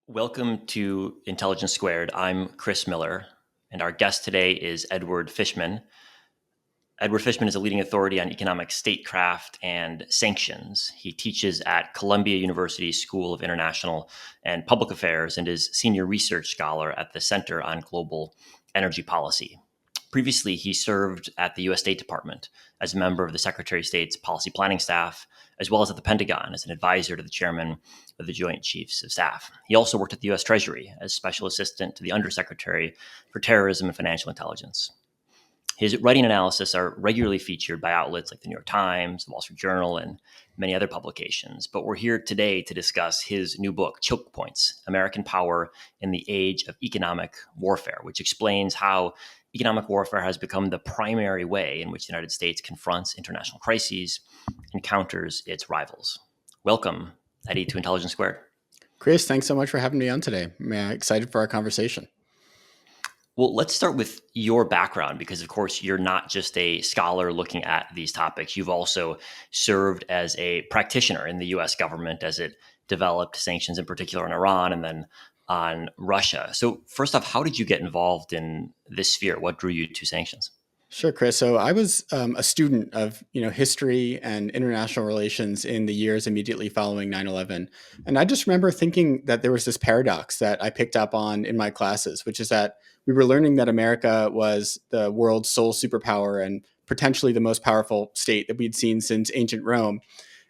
Welcome to Intelligence Squared. I'm Chris Miller, and our guest today is Edward Fishman. Edward Fishman is a leading authority on economic statecraft and sanctions. He teaches at Columbia University School of International and Public Affairs and is senior research scholar at the Center on Global Energy Policy. Previously, he served at the U.S. State Department as a member of the Secretary of State's policy planning staff, as well as at the Pentagon as an advisor to the chairman of the Joint Chiefs of Staff. He also worked at the U.S. Treasury as special assistant to the Undersecretary for Terrorism and Financial Intelligence. His writing analysis are regularly featured by outlets like the New York Times, the Wall Street Journal, and many other publications. But we're here today to discuss his new book, Chokepoints: American Power in the Age of Economic Warfare, which explains how economic warfare has become the primary way in which the United States confronts international crises and counters its rivals. Welcome, Eddie, to Intelligence Squared. Chris, thanks so much for having me on today. I'm excited for our conversation. Well, let's start with your background because, of course, you're not just a scholar looking at these topics. You've also served as a practitioner in the U.S. government as it developed sanctions, in particular on Iran and then on Russia. So first off, how did you get involved in this sphere? What drew you to sanctions? Sure, Chris. So I was a student of history and international relations in the years immediately following 9/11. And I just remember thinking that there was this paradox that I picked up on in my classes, which is that we were learning that America was the world's sole superpower and potentially the most powerful state that we'd seen since ancient Rome.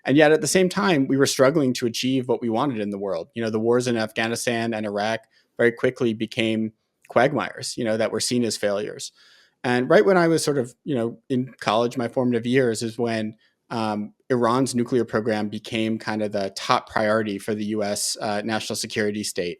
And yet at the same time, we were struggling to achieve what we wanted in the world. The wars in Afghanistan and Iraq very quickly became quagmires, that were seen as failures. And right when I was sort of, in college, my formative years is when Iran's nuclear program became kind of the top priority for the U.S. National security state.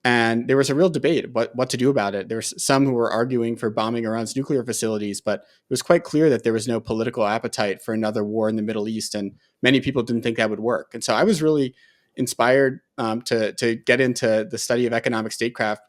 And there was a real debate what to do about it. There were some who were arguing for bombing Iran's nuclear facilities, but it was quite clear that there was no political appetite for another war in the Middle East, and many people didn't think that would work. And so I was really inspired to get into the study of economic statecraft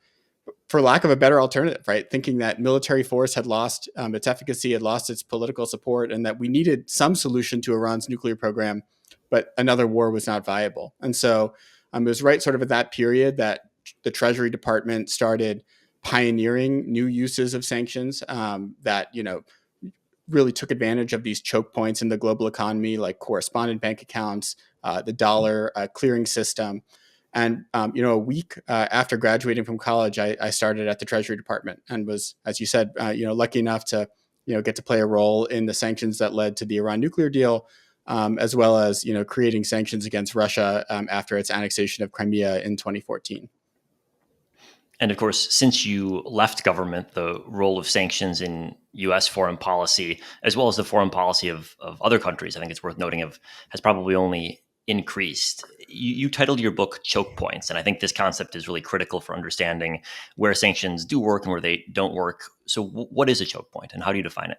for lack of a better alternative, right? Thinking that military force had lost its efficacy, had lost its political support, and that we needed some solution to Iran's nuclear program, but another war was not viable. And so it was right sort of at that period that the Treasury Department started pioneering new uses of sanctions that, really took advantage of these choke points in the global economy, like correspondent bank accounts, the dollar clearing system. And, a week after graduating from college, I started at the Treasury Department and was, as you said, lucky enough to, get to play a role in the sanctions that led to the Iran nuclear deal, as well as, creating sanctions against Russia after its annexation of Crimea in 2014. And of course, since you left government, the role of sanctions in U.S. foreign policy, as well as the foreign policy of other countries, I think it's worth noting, has probably only increased. You titled your book Choke Points, and I think this concept is really critical for understanding where sanctions do work and where they don't work. So what is a choke point and how do you define it?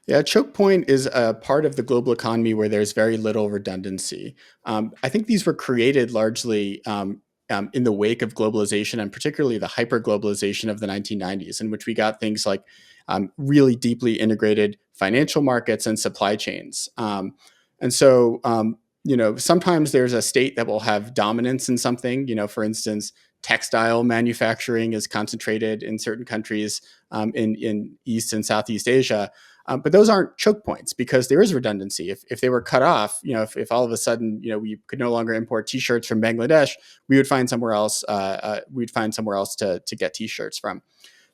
Yeah, a choke point is a part of the global economy where there's very little redundancy. I think these were created largely in the wake of globalization, and particularly the hyper-globalization of the 1990s, in which we got things like really deeply integrated financial markets and supply chains. And so, sometimes there's a state that will have dominance in something. For instance, textile manufacturing is concentrated in certain countries in East and Southeast Asia. But those aren't choke points because there is redundancy. If they were cut off, if all of a sudden, we could no longer import T-shirts from Bangladesh, we would find somewhere else. We'd find somewhere else to get T-shirts from.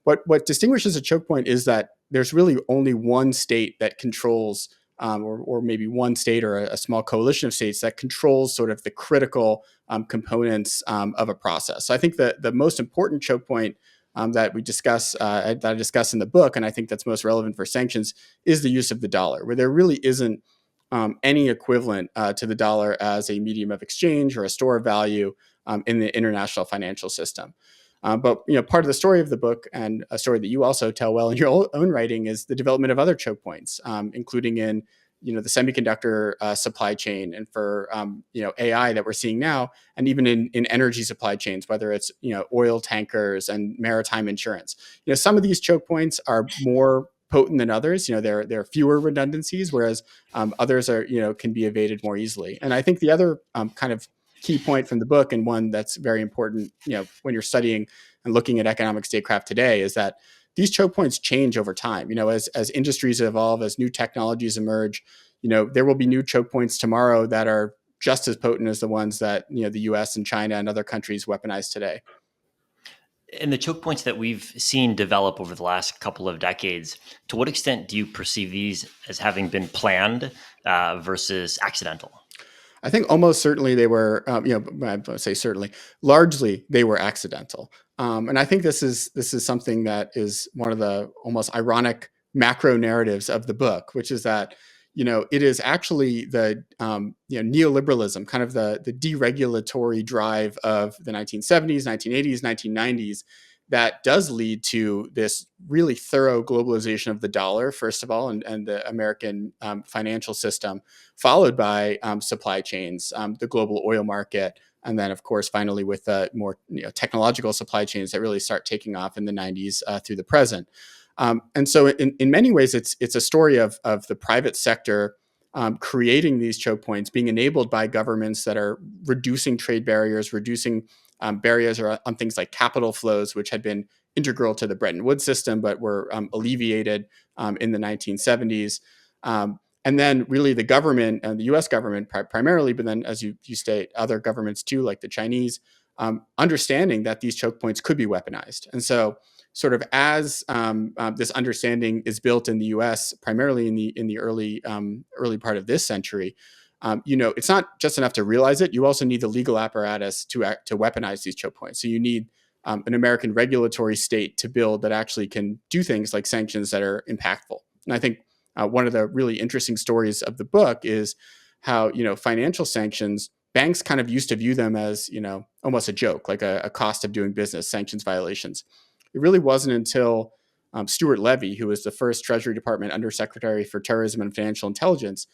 What distinguishes a choke point is that there's really only one state that controls, or maybe one state or a small coalition of states that controls sort of the critical components of a process. So I think that the most important choke point that I discuss in the book, and I think that's most relevant for sanctions, is the use of the dollar, where there really isn't any equivalent to the dollar as a medium of exchange or a store of value in the international financial system. But part of the story of the book, and a story that you also tell well in your own writing, is the development of other choke points, including in the semiconductor supply chain, and for AI that we're seeing now, and even in energy supply chains, whether it's oil tankers and maritime insurance. Some of these choke points are more potent than others. There are fewer redundancies, whereas others are can be evaded more easily. And I think the other kind of key point from the book, and one that's very important, when you're studying and looking at economic statecraft today, is that these choke points change over time. As industries evolve, as new technologies emerge, there will be new choke points tomorrow that are just as potent as the ones that the U.S. and China and other countries weaponize today. And the choke points that we've seen develop over the last couple of decades, to what extent do you perceive these as having been planned versus accidental? I think almost certainly they were, I say certainly, largely they were accidental. And I think this is something that is one of the almost ironic macro narratives of the book, which is that it is actually the neoliberalism, kind of the deregulatory drive of the 1970s, 1980s, 1990s, that does lead to this really thorough globalization of the dollar, first of all, and the American financial system, followed by supply chains, the global oil market, and then, of course, finally with more technological supply chains that really start taking off in the 90s through the present. And so, in many ways, it's a story of the private sector creating these choke points, being enabled by governments that are reducing trade barriers, reducing barriers on things like capital flows, which had been integral to the Bretton Woods system, but were alleviated in the 1970s. And then really the government and the US government primarily, but then as you state, other governments too, like the Chinese, understanding that these choke points could be weaponized. And so sort of as this understanding is built in the US, primarily in the early part of this century, it's not just enough to realize it. You also need the legal apparatus to weaponize these choke points. So you need an American regulatory state to build that actually can do things like sanctions that are impactful. And I think one of the really interesting stories of the book is how financial sanctions, banks kind of used to view them as almost a joke, like a cost of doing business, sanctions violations. It really wasn't until Stuart Levy, who was the first Treasury Department Undersecretary for Terrorism and Financial Intelligence,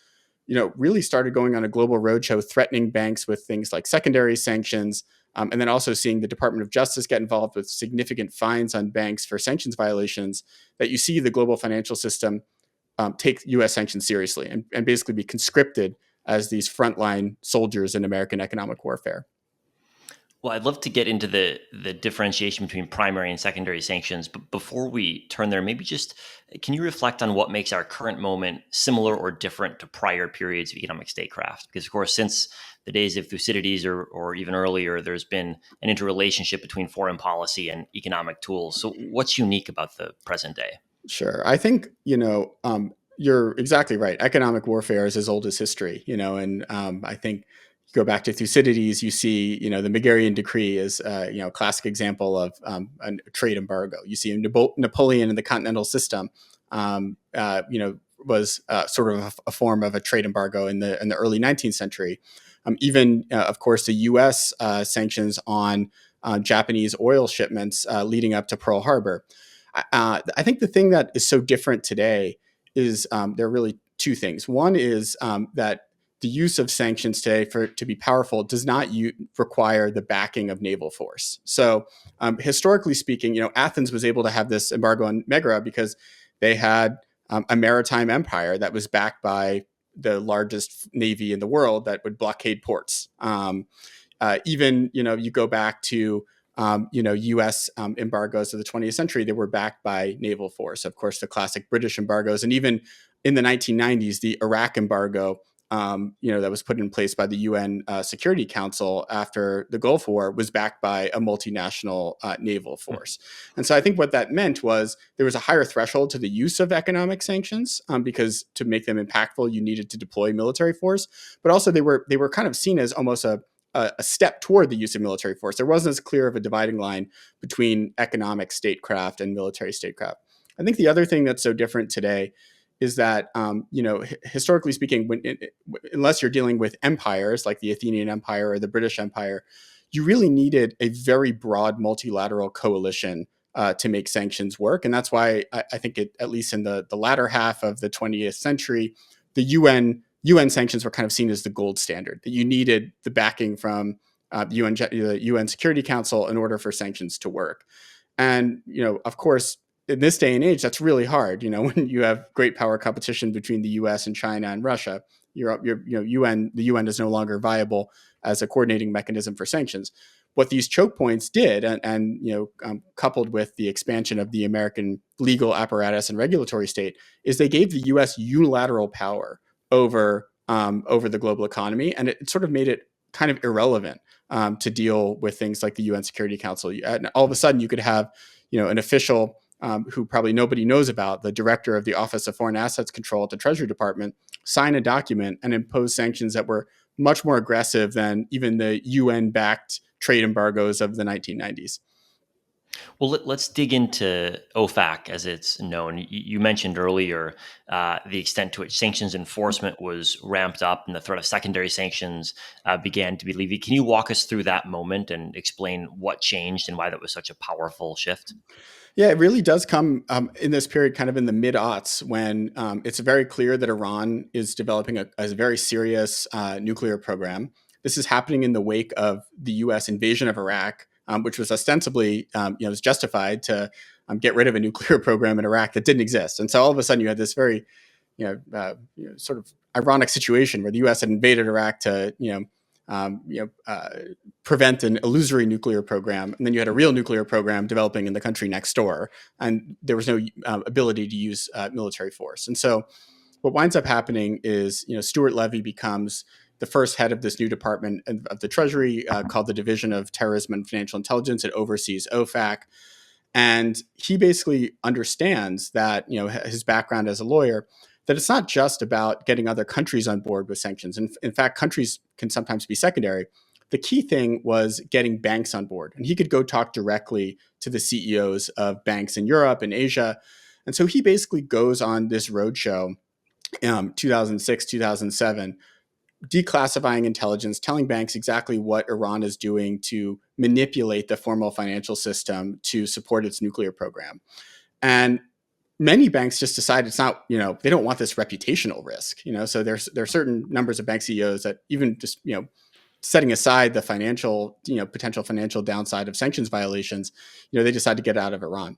really started going on a global roadshow threatening banks with things like secondary sanctions, and then also seeing the Department of Justice get involved with significant fines on banks for sanctions violations, that you see the global financial system take U.S. sanctions seriously and basically be conscripted as these frontline soldiers in American economic warfare. Well, I'd love to get into the differentiation between primary and secondary sanctions, but before we turn there, maybe just can you reflect on what makes our current moment similar or different to prior periods of economic statecraft? Because, of course, since the days of Thucydides or even earlier, there's been an interrelationship between foreign policy and economic tools. So, what's unique about the present day? Sure. I think, you're exactly right. Economic warfare is as old as history, and I think you go back to Thucydides, you see, the Megarian Decree is, a classic example of a trade embargo. You see Napoleon and the Continental System, was sort of a form of a trade embargo in the early 19th century. Even, of course, the U.S. Sanctions on Japanese oil shipments leading up to Pearl Harbor. I think the thing that is so different today is there are really two things. One is that the use of sanctions today for to be powerful does not require the backing of naval force. So historically speaking, Athens was able to have this embargo on Megara because they had a maritime empire that was backed by the largest navy in the world that would blockade ports. Even you go back to U.S. Embargoes of the 20th century, they were backed by naval force. Of course, the classic British embargoes, and even in the 1990s, the Iraq embargo, that was put in place by the UN Security Council after the Gulf War, was backed by a multinational naval force. And so I think what that meant was there was a higher threshold to the use of economic sanctions because to make them impactful, you needed to deploy military force. But also they were kind of seen as almost a step toward the use of military force. There wasn't as clear of a dividing line between economic statecraft and military statecraft. I think the other thing that's so different today is that, historically speaking, unless you're dealing with empires like the Athenian Empire or the British Empire, you really needed a very broad multilateral coalition to make sanctions work. And that's why I think at least in the latter half of the 20th century, the UN sanctions were kind of seen as the gold standard, that you needed the backing from the UN Security Council in order for sanctions to work. And, of course, in this day and age, that's really hard. When you have great power competition between the U.S. and China and Russia, the UN is no longer viable as a coordinating mechanism for sanctions. What these choke points did, coupled with the expansion of the American legal apparatus and regulatory state, is they gave the U.S. unilateral power over the global economy, and it sort of made it kind of irrelevant to deal with things like the UN Security Council. And all of a sudden, you could have an official who probably nobody knows about, the director of the Office of Foreign Assets Control at the Treasury Department, sign a document and impose sanctions that were much more aggressive than even the UN-backed trade embargoes of the 1990s. Well, let's dig into OFAC as it's known. You mentioned earlier the extent to which sanctions enforcement was ramped up and the threat of secondary sanctions began to be levied. Can you walk us through that moment and explain what changed and why that was such a powerful shift? Yeah, it really does come in this period, kind of in the mid-aughts, when it's very clear that Iran is developing a very serious nuclear program. This is happening in the wake of the U.S. invasion of Iraq, which was ostensibly, was justified to get rid of a nuclear program in Iraq that didn't exist. And so all of a sudden, you had this very, sort of ironic situation where the U.S. had invaded Iraq to, prevent an illusory nuclear program, and then you had a real nuclear program developing in the country next door, and there was no ability to use military force. And so, what winds up happening is, Stuart Levy becomes the first head of this new department of the Treasury called the Division of Terrorism and Financial Intelligence. It oversees OFAC, and he basically understands that, his background as a lawyer, that it's not just about getting other countries on board with sanctions. And in fact, countries can sometimes be secondary. The key thing was getting banks on board. And he could go talk directly to the CEOs of banks in Europe and Asia. And so he basically goes on this roadshow, 2006, 2007, declassifying intelligence, telling banks exactly what Iran is doing to manipulate the formal financial system to support its nuclear program. And many banks just decide it's not, they don't want this reputational risk, so there are certain numbers of bank CEOs that, even just, setting aside the financial, potential financial downside of sanctions violations, they decide to get out of Iran.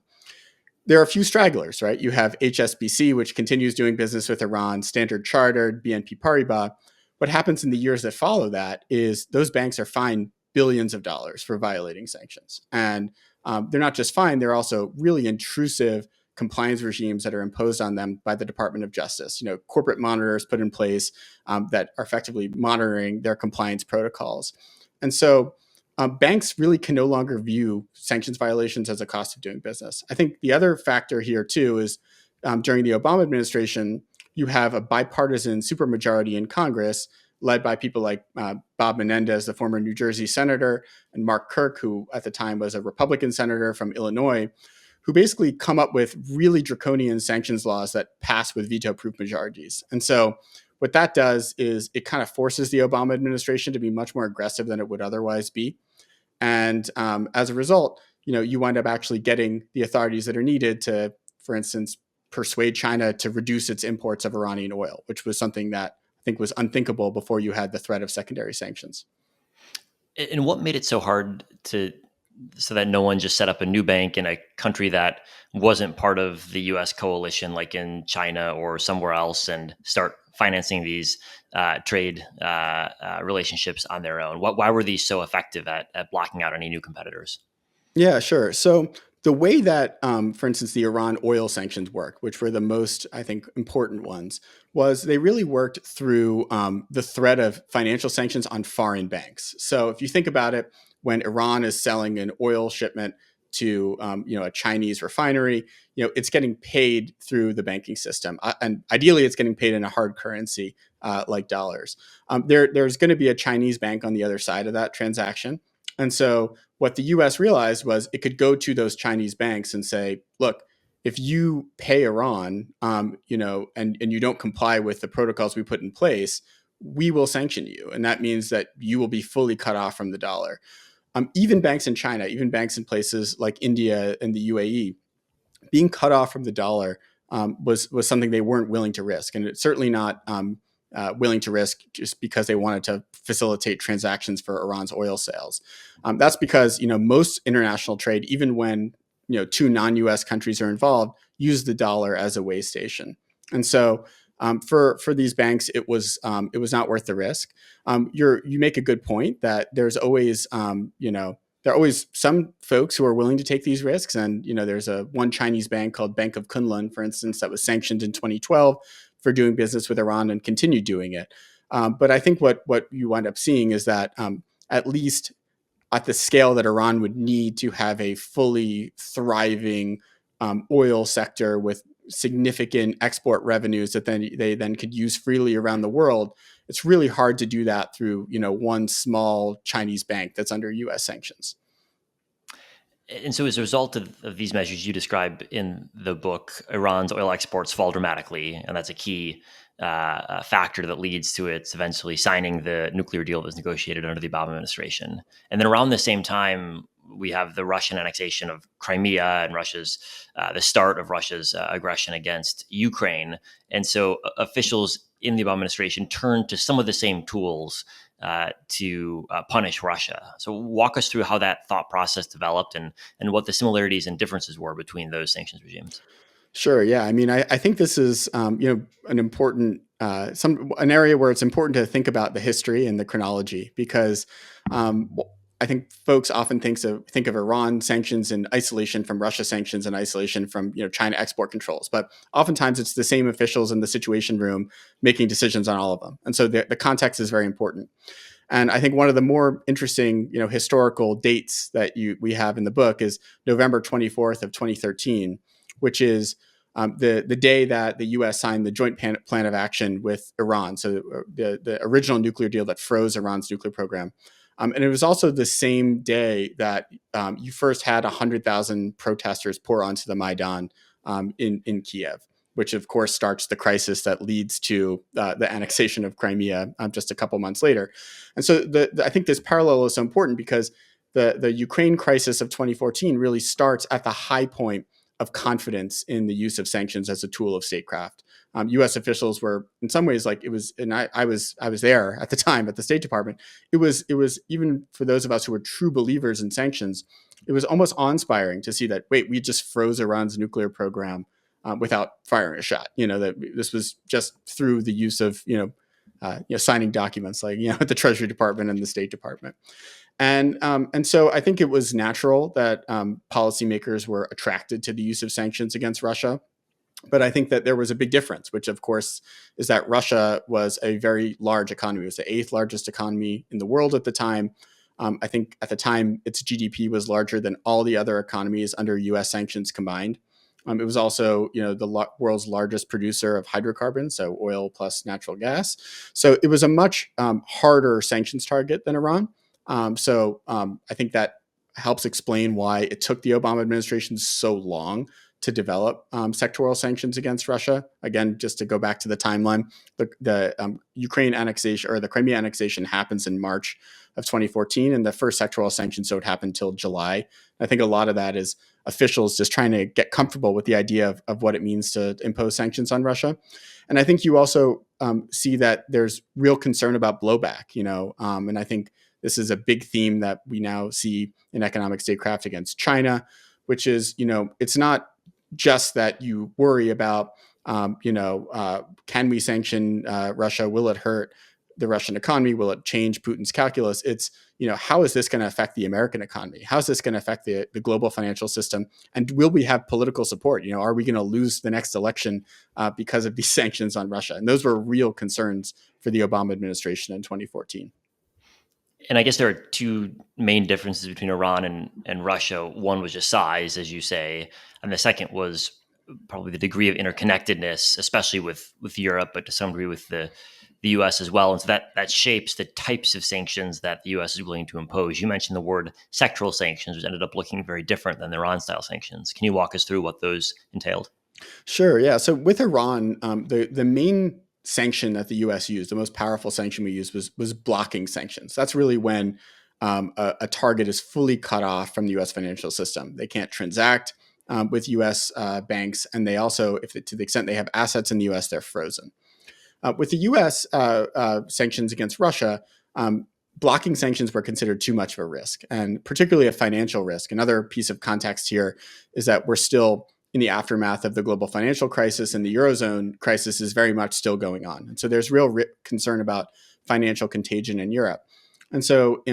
There are a few stragglers, right? You have HSBC, which continues doing business with Iran, Standard Chartered, BNP Paribas. What happens in the years that follow that is those banks are fined billions of dollars for violating sanctions. And they're not just fined, they're also really intrusive compliance regimes that are imposed on them by the Department of Justice. Corporate monitors put in place that are effectively monitoring their compliance protocols. And so banks really can no longer view sanctions violations as a cost of doing business. I think the other factor here, too, is during the Obama administration, you have a bipartisan supermajority in Congress led by people like Bob Menendez, the former New Jersey senator, and Mark Kirk, who at the time was a Republican senator from Illinois, who basically come up with really draconian sanctions laws that pass with veto-proof majorities. And so what that does is it kind of forces the Obama administration to be much more aggressive than it would otherwise be. And as a result, you wind up actually getting the authorities that are needed to, for instance, persuade China to reduce its imports of Iranian oil, which was something that I think was unthinkable before you had the threat of secondary sanctions. And what made it so hard so that no one just set up a new bank in a country that wasn't part of the U.S. coalition, like in China or somewhere else, and start financing these trade relationships on their own? Why were these so effective at blocking out any new competitors? Yeah, sure. So the way that, for instance, the Iran oil sanctions work, which were the most, I think, important ones, was they really worked through the threat of financial sanctions on foreign banks. So if you think about it, when Iran is selling an oil shipment to a Chinese refinery, it's getting paid through the banking system, and ideally, it's getting paid in a hard currency like dollars. There's going to be a Chinese bank on the other side of that transaction, and so what the U.S. realized was it could go to those Chinese banks and say, "Look, if you pay Iran, and you don't comply with the protocols we put in place, we will sanction you, and that means that you will be fully cut off from the dollar." Even banks in China, even banks in places like India and the UAE, being cut off from the dollar was something they weren't willing to risk, and it's certainly not willing to risk just because they wanted to facilitate transactions for Iran's oil sales. That's because most international trade, even when two non-U.S. countries are involved, use the dollar as a way station, and so For these banks, it was not worth the risk. You make a good point that there's always there are always some folks who are willing to take these risks, and there's one Chinese bank called Bank of Kunlun, for instance, that was sanctioned in 2012 for doing business with Iran and continued doing it. But I think what you wind up seeing is that at least at the scale that Iran would need to have a fully thriving oil sector with significant export revenues that they then could use freely around the world. It's really hard to do that through one small Chinese bank that's under U.S. sanctions. And so, as a result of these measures you describe in the book, Iran's oil exports fall dramatically, and that's a key factor that leads to its eventually signing the nuclear deal that was negotiated under the Obama administration. And then, around the same time, we have the Russian annexation of Crimea and the start of Russia's aggression against Ukraine. And so, officials in the Obama administration turned to some of the same tools to punish Russia. So walk us through how that thought process developed and what the similarities and differences were between those sanctions regimes. Sure. Yeah. I mean, I think this is an important an area where it's important to think about the history and the chronology because I think folks often think of Iran sanctions in isolation from Russia sanctions and isolation from China export controls, but oftentimes it's the same officials in the Situation Room making decisions on all of them, and so the context is very important. And I think one of the more interesting, historical dates that we have in the book is November 24th of 2013, which is the day that the U.S. signed the Joint Plan of Action with Iran, so the original nuclear deal that froze Iran's nuclear program. And it was also the same day that you first had 100,000 protesters pour onto the Maidan in Kiev, which of course starts the crisis that leads to the annexation of Crimea just a couple months later. And so I think this parallel is so important because the Ukraine crisis of 2014 really starts at the high point of confidence in the use of sanctions as a tool of statecraft. U.S. officials were, in some ways, like it was, and I was there at the time at the State Department. It was even for those of us who were true believers in sanctions, it was almost awe-inspiring to see that we just froze Iran's nuclear program without firing a shot. That this was just through the use of signing documents like at the Treasury Department and the State Department. And so I think it was natural that policymakers were attracted to the use of sanctions against Russia. But I think that there was a big difference, which of course is that Russia was a very large economy. It was the eighth largest economy in the world at the time. I think at the time its GDP was larger than all the other economies under U.S. sanctions combined. It was also, the world's largest producer of hydrocarbons, so oil plus natural gas. So it was a much harder sanctions target than Iran. I think that helps explain why it took the Obama administration so long to develop sectoral sanctions against Russia. Again, just to go back to the timeline, the Ukraine annexation or the Crimea annexation happens in March of 2014, and the first sectoral sanctions don't happen until July. I think a lot of that is officials just trying to get comfortable with the idea of what it means to impose sanctions on Russia. And I think you also see that there's real concern about blowback, and I think this is a big theme that we now see in economic statecraft against China, which is, it's not just that you worry about, can we sanction Russia? Will it hurt the Russian economy? Will it change Putin's calculus? It's, how is this going to affect the American economy? How is this going to affect the global financial system? And will we have political support? Are we going to lose the next election because of these sanctions on Russia? And those were real concerns for the Obama administration in 2014. And I guess there are two main differences between Iran and Russia. One was just size, as you say, and the second was probably the degree of interconnectedness, especially with Europe, but to some degree with the U.S. as well. And so that shapes the types of sanctions that the U.S. is willing to impose. You mentioned the word sectoral sanctions, which ended up looking very different than the Iran-style sanctions. Can you walk us through what those entailed? Sure. Yeah. So with Iran, the main sanction that the U.S. used, the most powerful sanction we used, was blocking sanctions. That's really when a target is fully cut off from the U.S. financial system. They can't transact with U.S. banks, and they also, to the extent they have assets in the U.S., they're frozen. With the U.S. Sanctions against Russia, blocking sanctions were considered too much of a risk, and particularly a financial risk. Another piece of context here is that we're still in the aftermath of the global financial crisis, and the Eurozone crisis is very much still going on. And so there's real concern about financial contagion in Europe. And so,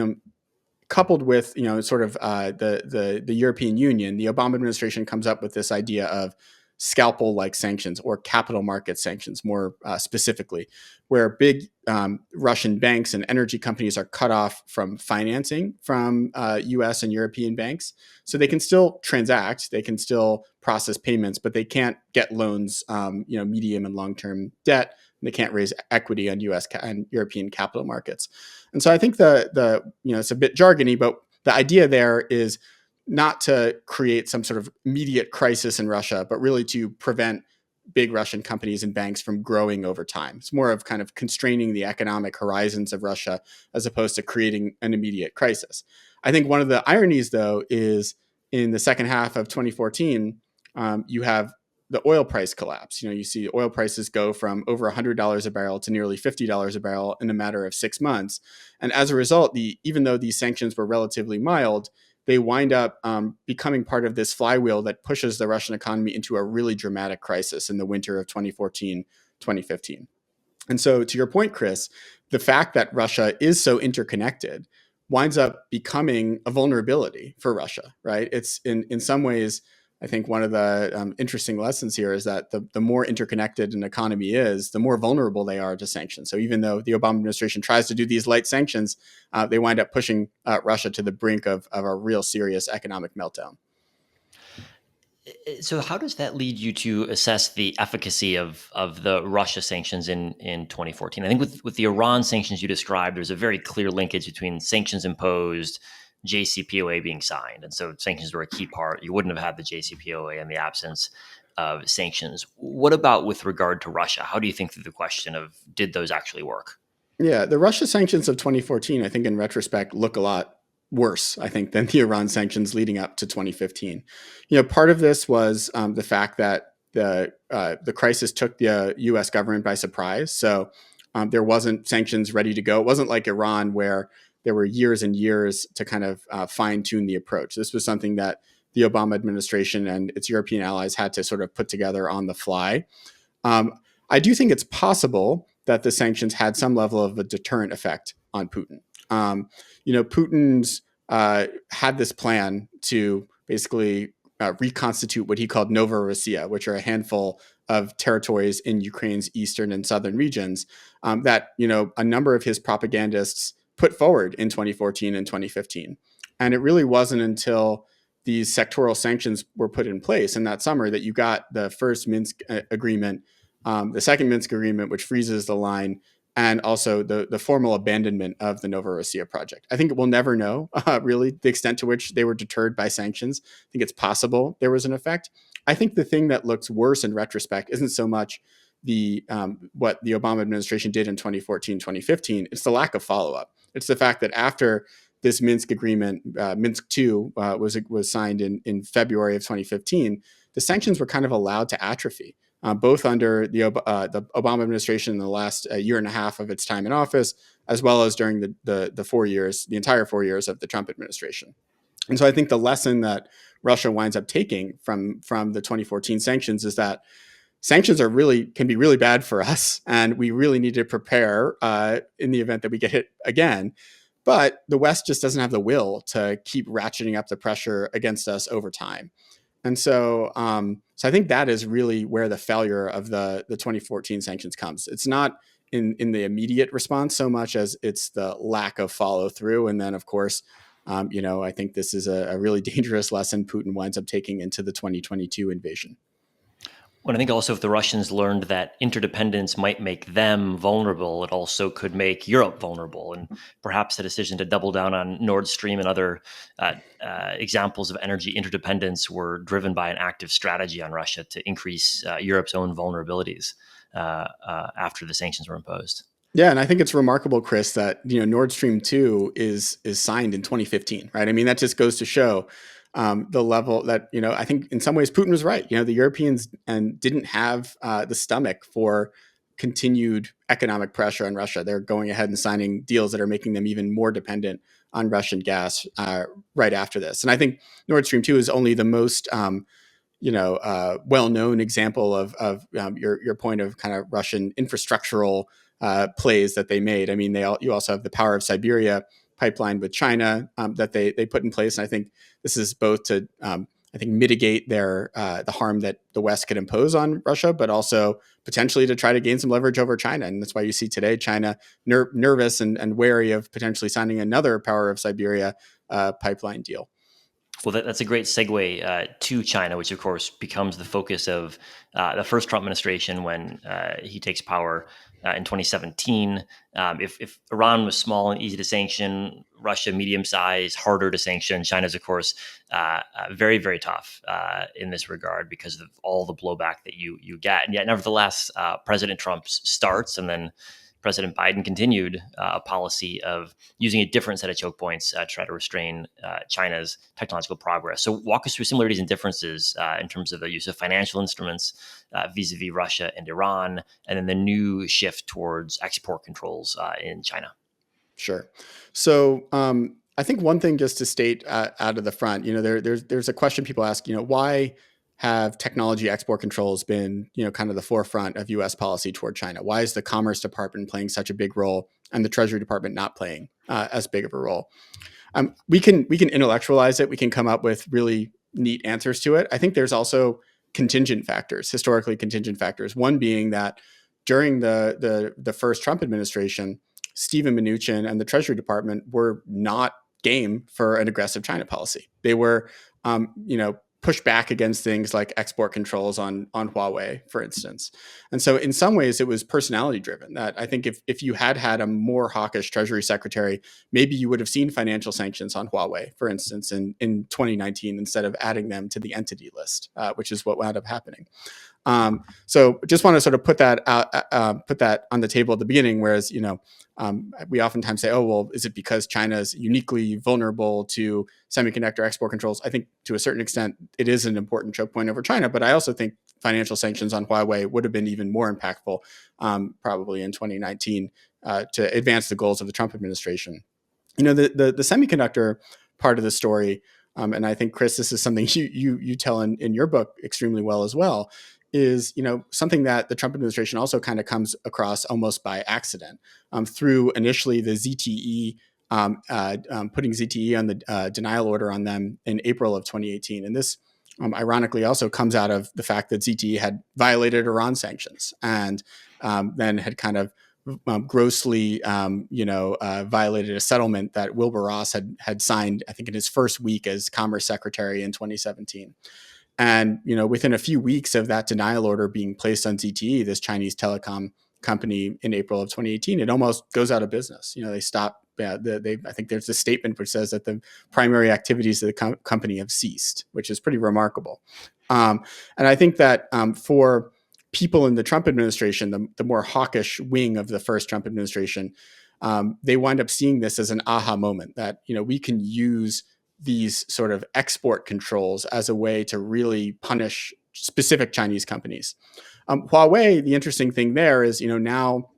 coupled with sort of the European Union, the Obama administration comes up with this idea of scalpel-like sanctions, or capital market sanctions, more specifically, where big Russian banks and energy companies are cut off from financing from U.S. and European banks. So they can still transact, they can still process payments, but they can't get loans, medium and long-term debt. They can't raise equity on U.S. and European capital markets. And so I think the it's a bit jargony, but the idea there is not to create some sort of immediate crisis in Russia, but really to prevent big Russian companies and banks from growing over time. It's more of kind of constraining the economic horizons of Russia as opposed to creating an immediate crisis. I think one of the ironies, though, is in the second half of 2014, you have the oil price collapse. You see oil prices go from over $100 a barrel to nearly $50 a barrel in a matter of 6 months. And as a result, even though these sanctions were relatively mild, they wind up becoming part of this flywheel that pushes the Russian economy into a really dramatic crisis in the winter of 2014, 2015. And so, to your point, Chris, the fact that Russia is so interconnected winds up becoming a vulnerability for Russia, right? It's in some ways, I think one of the interesting lessons here is that the more interconnected an economy is, the more vulnerable they are to sanctions. So even though the Obama administration tries to do these light sanctions, they wind up pushing Russia to the brink of a real serious economic meltdown. So how does that lead you to assess the efficacy of the Russia sanctions in 2014? I think with the Iran sanctions you described, there's a very clear linkage between sanctions imposed, JCPOA being signed. And so sanctions were a key part. You wouldn't have had the JCPOA in the absence of sanctions. What about with regard to Russia? How do you think through the question of did those actually work? Yeah, the Russia sanctions of 2014, I think in retrospect, look a lot worse, I think, than the Iran sanctions leading up to 2015. Part of this was the fact that the crisis took the U.S. government by surprise. So there wasn't sanctions ready to go. It wasn't like Iran, where there were years and years to kind of fine tune the approach. This was something that the Obama administration and its European allies had to sort of put together on the fly. Um, I do think it's possible that the sanctions had some level of a deterrent effect on Putin. Putin's had this plan to basically reconstitute what he called Novorossiya, which are a handful of territories in Ukraine's eastern and southern regions that a number of his propagandists put forward in 2014 and 2015. And it really wasn't until these sectoral sanctions were put in place in that summer that you got the first Minsk agreement, the second Minsk agreement, which freezes the line, and also the formal abandonment of the Novorossiya project. I think we'll never know, really, the extent to which they were deterred by sanctions. I think it's possible there was an effect. I think the thing that looks worse in retrospect isn't so much what the Obama administration did in 2014, 2015. It's the lack of follow-up. It's the fact that after this Minsk agreement, Minsk II, was signed in February of 2015, the sanctions were kind of allowed to atrophy. Both under the Obama administration in the last year and a half of its time in office, as well as during the 4 years, the entire 4 years of the Trump administration. And so I think the lesson that Russia winds up taking from the 2014 sanctions is that sanctions can be really bad for us, and we really need to prepare in the event that we get hit again. But the West just doesn't have the will to keep ratcheting up the pressure against us over time. And so I think that is really where the failure of the 2014 sanctions comes. It's not in the immediate response so much as it's the lack of follow through. And then, of course, I think this is a really dangerous lesson Putin winds up taking into the 2022 invasion. Well, I think also if the Russians learned that interdependence might make them vulnerable, it also could make Europe vulnerable. And perhaps the decision to double down on Nord Stream and other examples of energy interdependence were driven by an active strategy on Russia to increase Europe's own vulnerabilities after the sanctions were imposed. Yeah, and I think it's remarkable, Chris, that Nord Stream 2 is signed in 2015, right? I mean, that just goes to show the level that I think in some ways Putin was right. The Europeans didn't have the stomach for continued economic pressure on Russia. They're going ahead and signing deals that are making them even more dependent on Russian gas right after this. And I think Nord Stream 2 is only the most well-known example of your point of kind of Russian infrastructural plays that they made. I mean, you also have the Power of Siberia pipeline with China that they put in place, and I think this is both to I think mitigate the harm that the West could impose on Russia, but also potentially to try to gain some leverage over China. And that's why you see today China nervous and wary of potentially signing another Power of Siberia pipeline deal. Well, that's a great segue to China, which of course becomes the focus of the first Trump administration when he takes power in 2017. If Iran was small and easy to sanction, Russia medium sized, harder to sanction. China's, of course, very, very tough in this regard because of all the blowback that you get. And yet, nevertheless, President Trump starts, and then President Biden continued a policy of using a different set of choke points to try to restrain China's technological progress. So, walk us through similarities and differences in terms of the use of financial instruments vis-a-vis Russia and Iran, and then the new shift towards export controls in China. Sure. So I think one thing just to state out of the front, there's a question people ask, why have technology export controls been, kind of the forefront of U.S. policy toward China? Why is the Commerce Department playing such a big role and the Treasury Department not playing as big of a role? We can intellectualize it. We can come up with really neat answers to it. I think there's also contingent factors, historically contingent factors. One being that during the first Trump administration, Steven Mnuchin and the Treasury Department were not game for an aggressive China policy. They were, pushed back against things like export controls on Huawei, for instance. And so, in some ways, it was personality driven. That I think if you had had a more hawkish Treasury Secretary, maybe you would have seen financial sanctions on Huawei, for instance, in 2019, instead of adding them to the entity list, which is what wound up happening. So just want to sort of put that on the table at the beginning. Whereas, we oftentimes say, oh, well, is it because China is uniquely vulnerable to semiconductor export controls? I think to a certain extent, it is an important choke point over China. But I also think financial sanctions on Huawei would have been even more impactful, probably in 2019, to advance the goals of the Trump administration. The semiconductor part of the story, and I think, Chris, this is something you tell in your book extremely well as well, is something that the Trump administration also kind of comes across almost by accident, through initially the ZTE, putting ZTE on the denial order on them in April of 2018. And this ironically also comes out of the fact that ZTE had violated Iran sanctions and then had kind of grossly, violated a settlement that Wilbur Ross had signed, I think, in his first week as Commerce Secretary in 2017. And within a few weeks of that denial order being placed on ZTE, this Chinese telecom company, in April of 2018, it almost goes out of business. They stop. I think there's a statement which says that the primary activities of the company have ceased, which is pretty remarkable. And I think that for people in the Trump administration, the more hawkish wing of the first Trump administration, they wind up seeing this as an aha moment that we can use these sort of export controls as a way to really punish specific Chinese companies. Huawei, the interesting thing there is, now,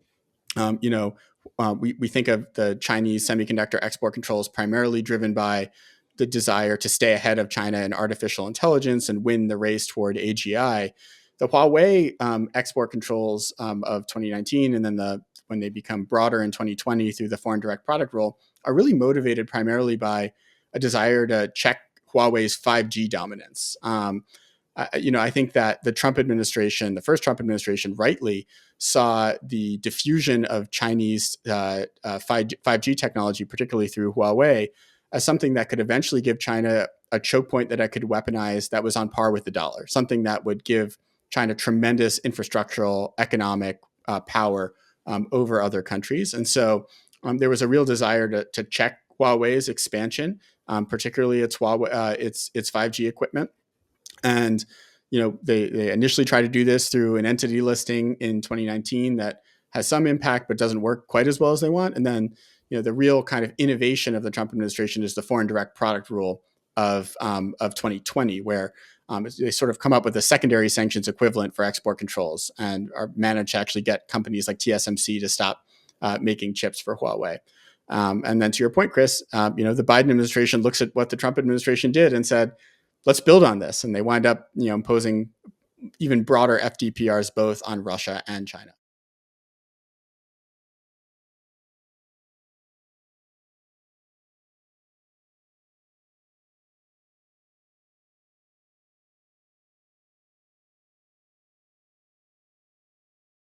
we think of the Chinese semiconductor export controls primarily driven by the desire to stay ahead of China in artificial intelligence and win the race toward AGI. The Huawei export controls of 2019, and then when they become broader in 2020 through the foreign direct product rule, are really motivated primarily by a desire to check Huawei's 5G dominance. I think that the Trump administration, the first Trump administration, rightly saw the diffusion of Chinese 5G technology, particularly through Huawei, as something that could eventually give China a choke point that it could weaponize that was on par with the dollar, something that would give China tremendous infrastructural, economic power over other countries. And so there was a real desire to check Huawei's expansion, particularly its 5G equipment. And they initially tried to do this through an entity listing in 2019 that has some impact but doesn't work quite as well as they want. And then the real kind of innovation of the Trump administration is the foreign direct product rule of 2020, where they sort of come up with a secondary sanctions equivalent for export controls and are managed to actually get companies like TSMC to stop making chips for Huawei. And then to your point, Chris, the Biden administration looks at what the Trump administration did and said, let's build on this. And they wind up, imposing even broader FDPRs both on Russia and China.